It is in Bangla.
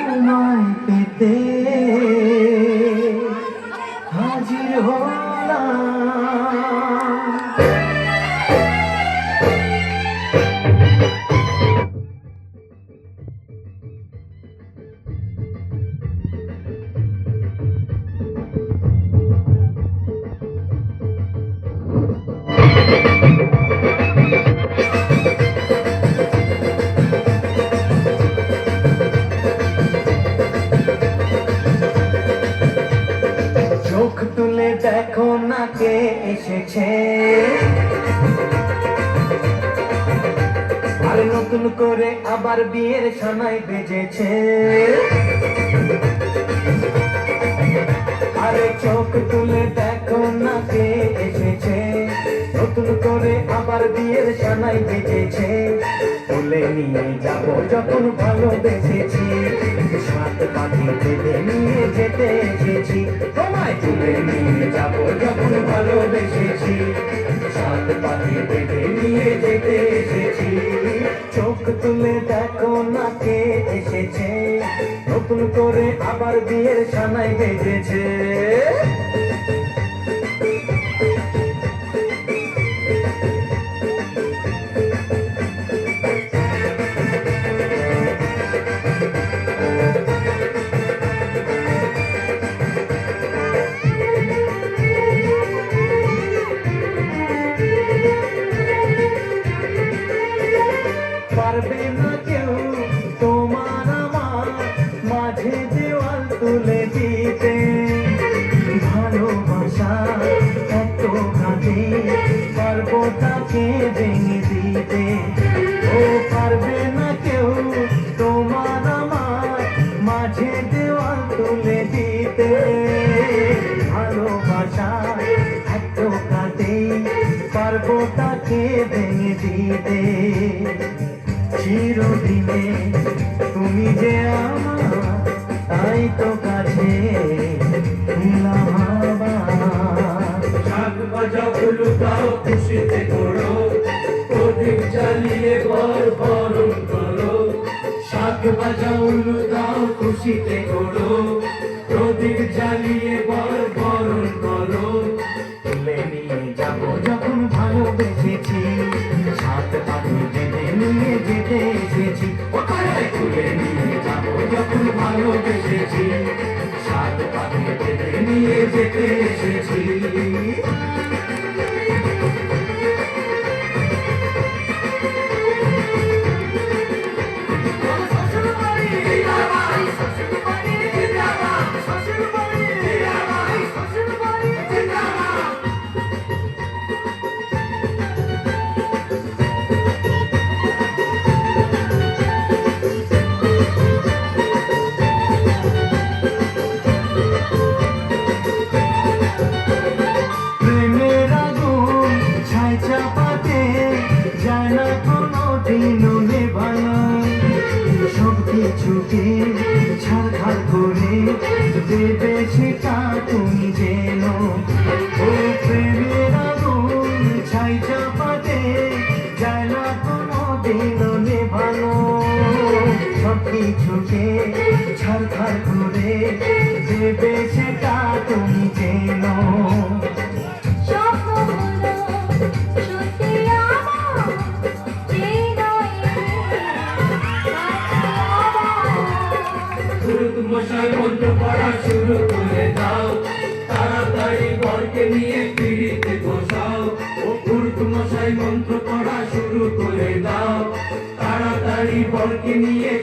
তোমায় পেতে হাজির হলাম। চোখ তুলে দেখো না কে এসেছে, আর নতুন করে আবার বিয়ের সানাই বেজেছে। আরে চোখ তুলে দেখো না কে এসেছে, নতুন করে আবার বিয়ের সানাই বেজেছে। তুলে নিয়ে যাব যখন ভালোবেসেছি, সাত পাখি বেঁধে নিয়ে যেতে এসেছি। তোমায় তুলে নিয়ে যাব যখন ভালোবেসেছি, সাত পাখি বেঁধে নিয়ে যেতে এসেছি। চোখ তুলে দেখো না কে এসেছে, নতুন করে আবার বিয়ের সানাই বেজেছে। পারবে না কেউ তোমার আমার মাঝে দেওয়াল তুলে দিতে, ভালোবাসা এত ঘাটে পারবো তাকে ভেঙে দিতে। ও পারবে না কেউ তোমার আমার মাঝে দেওয়াল তুলে দিতে, ভালোবাসা এত ঘাটে পারবো তাকে ভেঙে দিতে। চিরদিনে তুমি যে আমার, তাই তো কাছে এলাম আবার। শাক ভাজা উলুটাও খুশিতে করো, প্রদীপ জ্বালিয়ে ঘর বরণ করো। শাক ভাজা উলুটাও খুশিতে করো, প্রদীপ জ্বালিয়ে ঘর বরণ করো। তুলে নিয়ে যাব যখন ভালোবেসেছি, সাত পাখি বেঁধে নিয়ে যেতে এসেছি। ওখানে তুলে নিয়ে যাব যখন ভালোবেসেছি, সাত পাখি বেঁধে নিয়ে যেতে এসেছি। প্রেমের আগুন ছাই চাপাতে যায় না কোনো দিনও নেভানো, সব কিছুকে ছাড়খাড় করে দেবে সেটা তুমি যেন। ও প্রেমের আগুন ছাই চাপাতে যায় না কোনো দিনও নেভানো, সব কিছুকে ছাড়খাড় করে দেবে সেটা তুমি যেন। মশাই মন্ত্র পড়া শুরু করে দাও, তাড়াতাড়ি বরকে নিয়ে পিড়িতে বসাও। ও পুরুত মশাই মন্ত্র পড়া শুরু করে দাও, তাড়াতাড়ি বরকে নিয়ে